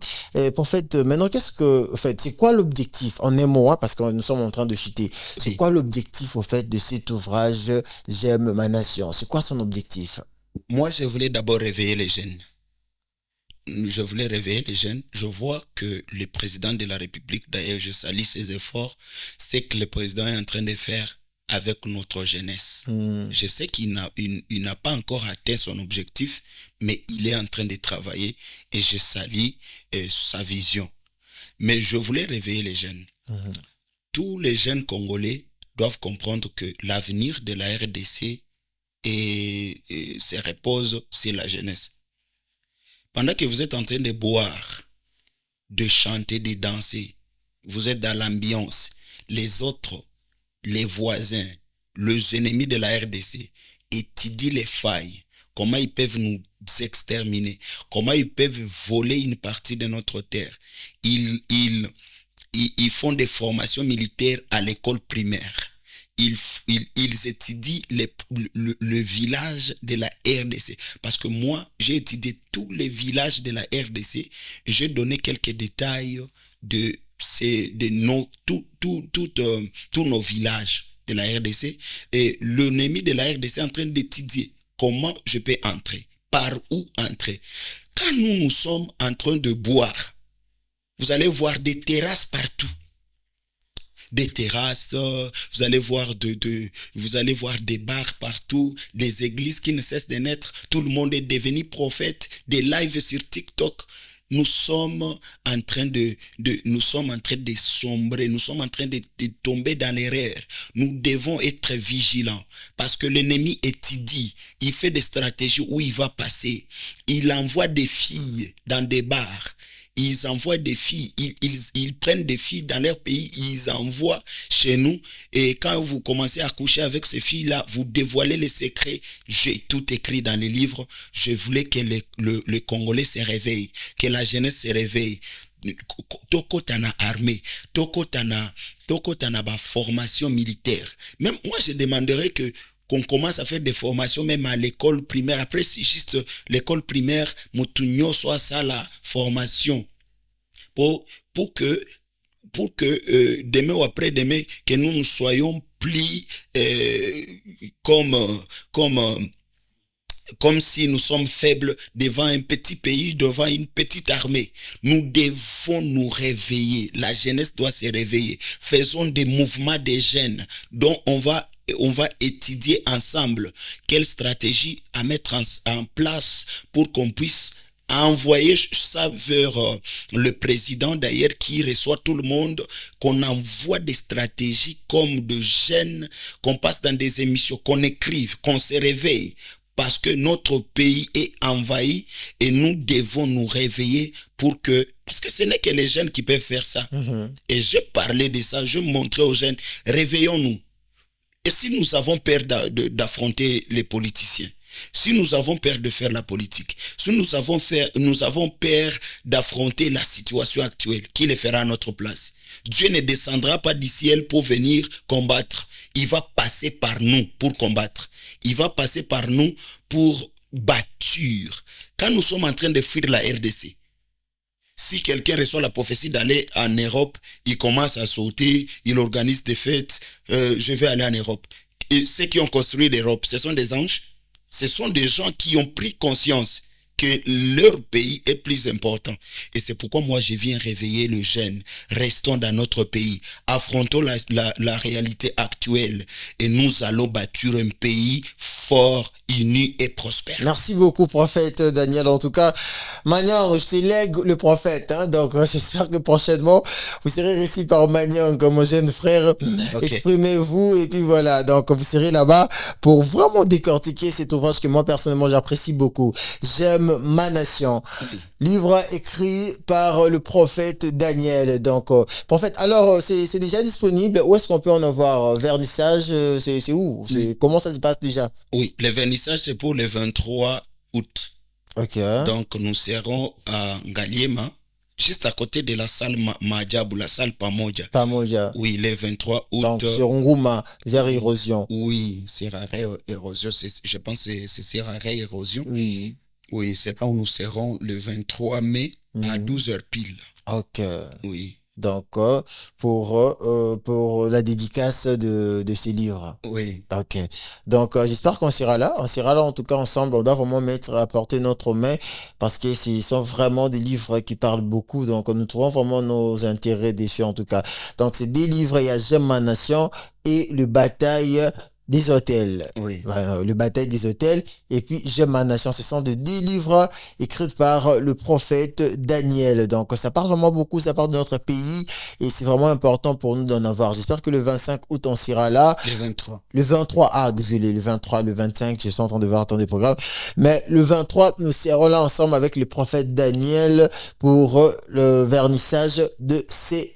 Prophète, maintenant, en fait, c'est quoi l'objectif en un mot, hein, parce que nous sommes en train de chuter. C'est quoi l'objectif, au fait, de cet ouvrage, J'aime ma nation? C'est quoi son objectif? Moi, je voulais d'abord réveiller les jeunes. Je voulais réveiller les jeunes. Je vois que le président de la République, d'ailleurs, je salue ses efforts, c'est que le président est en train de faire avec notre jeunesse. Je sais qu'il n'a pas encore atteint son objectif, mais il est en train de travailler et je salue sa vision. Mais je voulais réveiller les jeunes. Tous les jeunes Congolais doivent comprendre que l'avenir de la RDC se repose sur la jeunesse. Pendant que vous êtes en train de boire, de chanter, de danser, vous êtes dans l'ambiance, les autres, les voisins, les ennemis de la RDC étudient les failles, comment ils peuvent nous exterminer, comment ils peuvent voler une partie de notre terre. Ils font des formations militaires à l'école primaire. Ils étudient le village de la RDC. Parce que moi, j'ai étudié tous les villages de la RDC et j'ai donné quelques détails de tous nos villages de la RDC. Et l'ennemi de la RDC est en train d'étudier comment je peux entrer, par où entrer. Quand nous sommes en train de boire, vous allez voir des terrasses partout. Des terrasses, vous allez voir des bars partout, des églises qui ne cessent de naître, tout le monde est devenu prophète, des lives sur TikTok. Nous sommes en train de sombrer, nous sommes en train de tomber dans l'erreur. Nous devons être vigilants parce que l'ennemi étudie, il fait des stratégies où il va passer. Il envoie des filles dans des bars. Ils envoient des filles, ils prennent des filles dans leur pays, ils envoient chez nous. Et quand vous commencez à coucher avec ces filles-là, vous dévoilez les secrets. J'ai tout écrit dans les livres. Je voulais que le Congolais se réveille, que la jeunesse se réveille. Toko tana armée, toko tana formation militaire. Même moi, je demanderais qu'on commence à faire des formations même à l'école primaire. Après, c'est juste l'école primaire, Moutounio soit ça la formation. Pour que demain ou après-demain, que nous ne soyons plus comme si nous sommes faibles devant un petit pays, devant une petite armée. Nous devons nous réveiller. La jeunesse doit se réveiller. Faisons des mouvements des jeunes dont on va étudier ensemble quelle stratégie à mettre en place pour qu'on puisse envoyer ça vers le président d'ailleurs qui reçoit tout le monde, qu'on envoie des stratégies comme de jeunes, qu'on passe dans des émissions, qu'on écrive, qu'on se réveille. Parce que notre pays est envahi et nous devons nous réveiller parce que ce n'est que les jeunes qui peuvent faire ça. Et je parlais de ça, je montrais aux jeunes, réveillons-nous. Et si nous avons peur d'affronter les politiciens, si nous avons peur de faire la politique, si nous avons peur d'affronter la situation actuelle, qui le fera à notre place? Dieu ne descendra pas du ciel pour venir combattre. Il va passer par nous pour combattre. Il va passer par nous pour bâtir. Quand nous sommes en train de fuir la RDC, si quelqu'un reçoit la prophétie d'aller en Europe, il commence à sauter, il organise des fêtes, je vais aller en Europe. Et ceux qui ont construit l'Europe, ce sont des anges, ce sont des gens qui ont pris conscience que leur pays est plus important. Et c'est pourquoi moi je viens réveiller le jeune. Restons dans notre pays, affrontons la réalité actuelle et nous allons bâtir un pays fort, uni et prospère. Merci beaucoup, prophète Daniel. En tout cas, Maniang, je te lègue le prophète. Hein, donc, j'espère que prochainement, vous serez reçu par Maniang, mon jeune frère. Okay. Exprimez-vous et puis voilà. Donc, vous serez là-bas pour vraiment décortiquer cet ouvrage que moi, personnellement, j'apprécie beaucoup. J'aime ma nation. Livre écrit par le prophète Daniel. Donc, prophète, alors, c'est déjà disponible. Où est-ce qu'on peut en avoir? Vernissage, c'est où? Comment ça se passe déjà? Oui, le vernissage, c'est pour le 23 août. Ok. Donc, nous serons à Ngaliema, juste à côté de la salle Madjab ou la salle Pamoja. Pamoja. Oui, le 23 août. Donc, sur Ngouma, vers Érosion. Oui, Seraré Érosion. Je pense que c'est Seraré Érosion. Oui. Oui, c'est là où nous serons le 23 mai à 12h pile. Ok. Oui. Donc, pour la dédicace de ces livres. Oui. Ok. Donc, j'espère qu'on sera là. On sera là, en tout cas, ensemble. On doit vraiment apporter notre main parce que ce sont vraiment des livres qui parlent beaucoup. Donc, nous trouvons vraiment nos intérêts dessus, en tout cas. Donc, c'est des livres. Il y a J'aime ma nation et Le Bataille des hôtels. Oui. Le bataille des hôtels. Et puis, J'aime ma nation. Ce sont des livres écrits par le prophète Daniel. Donc, ça parle vraiment beaucoup. Ça parle de notre pays. Et c'est vraiment important pour nous d'en avoir. J'espère que le 25 août, on sera là. Le 23. Le 23. Ah, désolé. Le 23, le 25. Je suis en train de voir ton des programmes. Mais le 23, nous serons là ensemble avec le prophète Daniel pour le vernissage de ces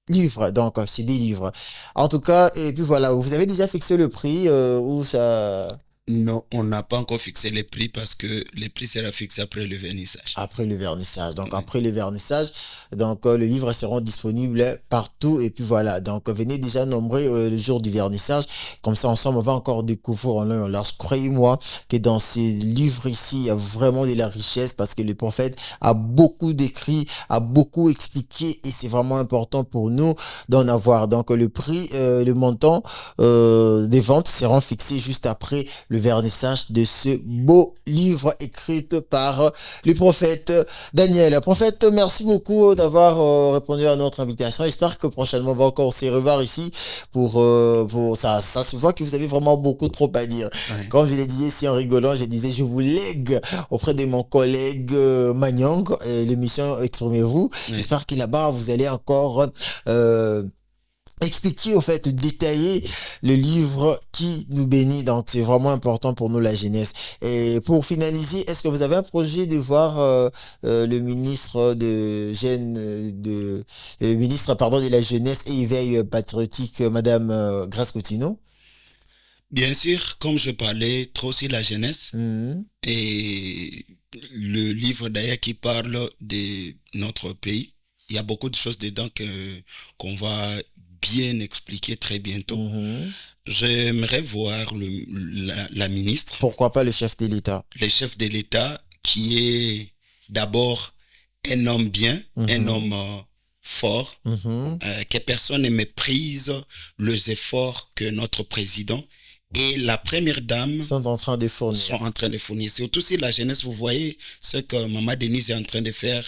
livres. Donc, c'est des livres. En tout cas, et puis voilà, vous avez déjà fixé le prix ou ça... Non, on n'a pas encore fixé les prix parce que les prix sera fixé après le vernissage. Après le vernissage. Donc, après le vernissage, donc le livre sera disponible partout. Et puis voilà. Donc, venez déjà nombreux le jour du vernissage. Comme ça, ensemble, on va encore découvrir en long et en large. Croyez-moi que dans ces livres ici, il y a vraiment de la richesse parce que le prophète a beaucoup décrit, a beaucoup expliqué et c'est vraiment important pour nous d'en avoir. Donc, le prix, le montant des ventes seront fixés juste après le vernissage de ce beau livre écrit par le prophète Daniel. Prophète, merci beaucoup d'avoir répondu à notre invitation. J'espère que prochainement on va encore se revoir ici pour ça. Ça se voit que vous avez vraiment beaucoup trop à dire. Ouais. Comme je l'ai dit ici en rigolant, je disais je vous lègue auprès de mon collègue Maniang l'émission Exprimez-vous. Ouais. J'espère que là-bas vous allez encore expliquer, au fait, détailler le livre qui nous bénit. Donc, c'est vraiment important pour nous, la jeunesse. Et pour finaliser, est-ce que vous avez un projet de voir le ministre de la jeunesse et éveil patriotique, Madame Grace Coutinho? Bien sûr, comme je parlais trop sur la jeunesse, et le livre d'ailleurs qui parle de notre pays, il y a beaucoup de choses dedans qu'on va bien expliqué très bientôt. J'aimerais voir la ministre. Pourquoi pas le chef de l'État? Le chef de l'État qui est d'abord un homme bien, un homme fort, que personne ne méprise les efforts que notre président et la première dame sont en train de fournir. Surtout si la jeunesse, vous voyez ce que Maman Denise est en train de faire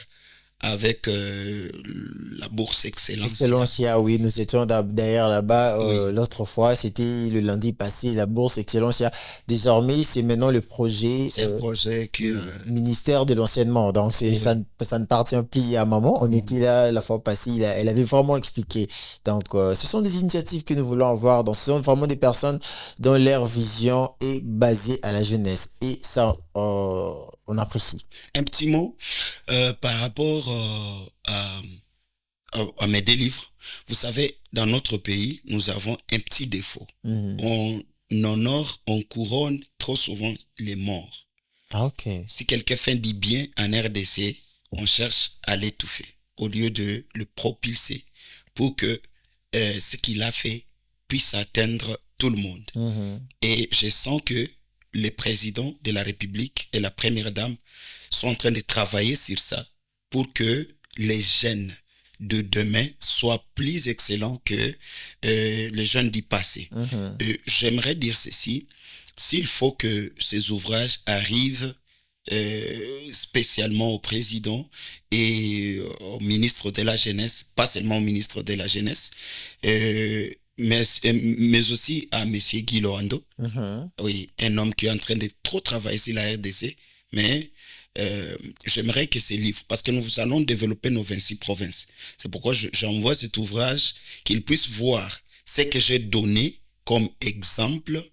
avec la bourse Excellence. Excellencia, oui, nous étions d'ailleurs là-bas l'autre fois, c'était le lundi passé, la bourse Excellencia. Désormais, c'est maintenant le projet, ministère de l'enseignement. Donc, ça ne appartient plus à maman. On était là la fois passée, elle avait vraiment expliqué. Donc, ce sont des initiatives que nous voulons avoir. Donc, ce sont vraiment des personnes dont leur vision est basée à la jeunesse. Et ça, on apprécie. Un petit mot par rapport à mes deux livres. Vous savez, dans notre pays, nous avons un petit défaut. On honore, on couronne trop souvent les morts. Ah, ok. Si quelqu'un fait du bien en RDC, on cherche à l'étouffer au lieu de le propulser pour que ce qu'il a fait puisse atteindre tout le monde. Et je sens que les présidents de la République et la première dame sont en train de travailler sur ça pour que les jeunes de demain soient plus excellents que les jeunes du passé. J'aimerais dire ceci, s'il faut que ces ouvrages arrivent spécialement au président et au ministre de la Jeunesse, pas seulement au ministre de la Jeunesse, mais aussi à M. Guy Lorando, oui, un homme qui est en train de trop travailler sur la RDC, mais j'aimerais que ces livres, parce que nous allons développer nos 26 provinces, c'est pourquoi j'envoie cet ouvrage, qu'ils puissent voir ce que j'ai donné comme exemple,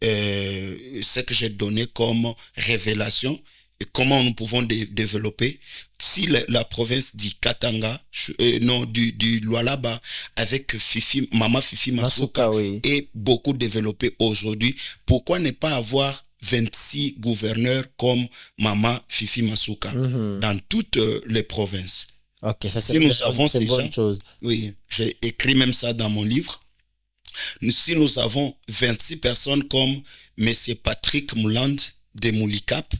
ce que j'ai donné comme révélation, et comment nous pouvons développer. Si la province du Katanga, non, du Lualaba, avec Maman Fifi Masuka, oui. est beaucoup développée aujourd'hui, pourquoi ne pas avoir 26 gouverneurs comme Maman Fifi Masuka dans toutes les provinces? Ok, ça si nous avons ces bonne gens, chose. oui, j'ai écrit même ça dans mon livre. Si nous avons 26 personnes comme M. Patrick Mouland de Moulikap,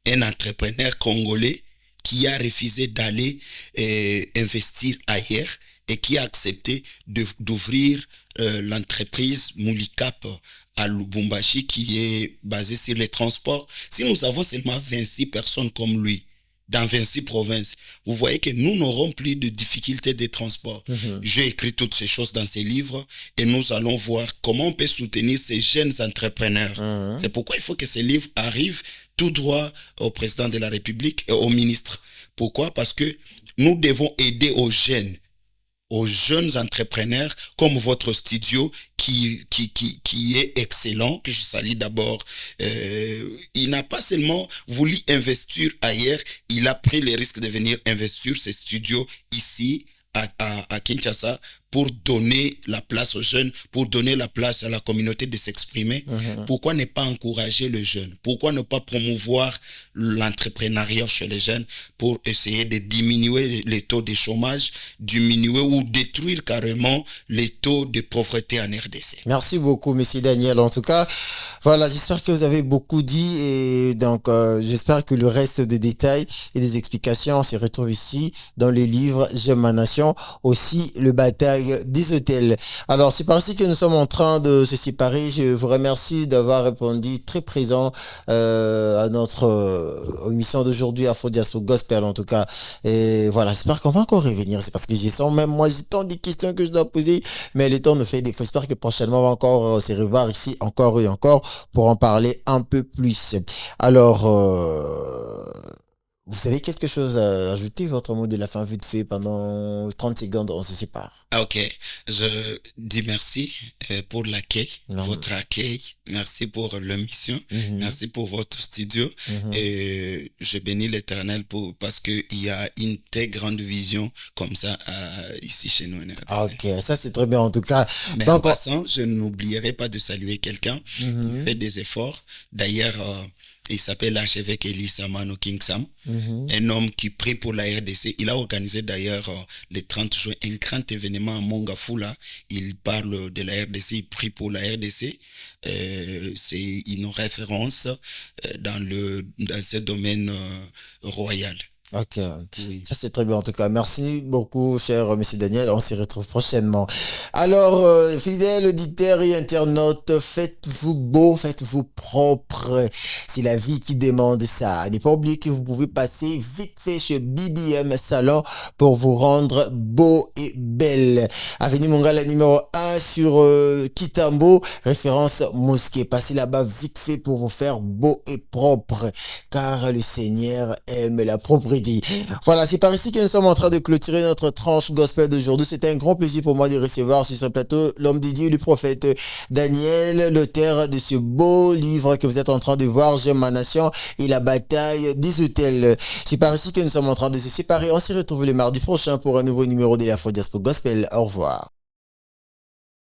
un entrepreneur congolais qui a refusé d'aller investir ailleurs et qui a accepté d'ouvrir l'entreprise Moulikap à Lubumbashi qui est basée sur les transports. Si nous avons seulement 26 personnes comme lui, dans 26 provinces, vous voyez que nous n'aurons plus de difficultés de transport. J'ai écrit toutes ces choses dans ces livres et nous allons voir comment on peut soutenir ces jeunes entrepreneurs. C'est pourquoi il faut que ces livres arrivent tout droit au président de la République et au ministre. Pourquoi? Parce que nous devons aider aux jeunes entrepreneurs comme votre studio qui est excellent, que je salue d'abord. Il n'a pas seulement voulu investir ailleurs, il a pris le risque de venir investir ce studio ici à Kinshasa pour donner la place aux jeunes, pour donner la place à la communauté de s'exprimer. Pourquoi ne pas encourager les jeunes? Pourquoi ne pas promouvoir l'entrepreneuriat chez les jeunes pour essayer de diminuer les taux de chômage, diminuer ou détruire carrément les taux de pauvreté en RDC? Merci beaucoup, monsieur Daniel. En tout cas, voilà, j'espère que vous avez beaucoup dit et donc j'espère que le reste des détails et des explications se retrouvent ici dans les livres J'aime ma nation, aussi le bataille des hôtels. Alors, c'est par ici que nous sommes en train de se séparer. Je vous remercie d'avoir répondu très présent à notre émission d'aujourd'hui, Afro Diaspora Gospel en tout cas. Et voilà, j'espère qu'on va encore revenir. C'est parce que j'ai sens même moi, j'ai tant de questions que je dois poser, mais le temps nous fait défaut. J'espère que prochainement, on va encore se revoir ici, encore et encore, pour en parler un peu plus. Alors, vous avez quelque chose à ajouter, votre mot de la fin vite fait pendant 30 secondes, on se sépare. Ok, je dis merci pour l'accueil, votre accueil. Merci pour l'émission, merci pour votre studio. Et je bénis l'Éternel parce qu'il y a une très grande vision comme ça ici chez nous. Ok, ça c'est très bien en tout cas. Mais donc, en passant, je n'oublierai pas de saluer quelqu'un qui fait des efforts. D'ailleurs, il s'appelle l'archevêque Elisa Mano King Sam, un homme qui prie pour la RDC. Il a organisé d'ailleurs le 30 juin un grand événement à Mongafula. Il parle de la RDC, il prie pour la RDC. C'est une référence dans ce domaine royal. Ok, ça c'est très bien en tout cas. Merci beaucoup, cher monsieur Daniel. On se retrouve prochainement. Alors, fidèles auditeurs et internautes, faites-vous beau, faites-vous propre. C'est la vie qui demande ça. Ne pas oublier que vous pouvez passer vite fait chez BBM Salon pour vous rendre beau et belle. Avenue Mongala numéro 1 sur Kitambo, référence mosquée. Passez là-bas vite fait pour vous faire beau et propre, car le Seigneur aime la propreté. Voilà, c'est par ici que nous sommes en train de clôturer notre tranche gospel d'aujourd'hui. C'était un grand plaisir pour moi de recevoir sur ce plateau l'homme de Dieu, le prophète Daniel, l'auteur de ce beau livre que vous êtes en train de voir, J'aime ma nation et la bataille des hôtels. C'est par ici que nous sommes en train de se séparer. On se retrouve le mardi prochain pour un nouveau numéro de l'Afro Diaspora Gospel. Au revoir.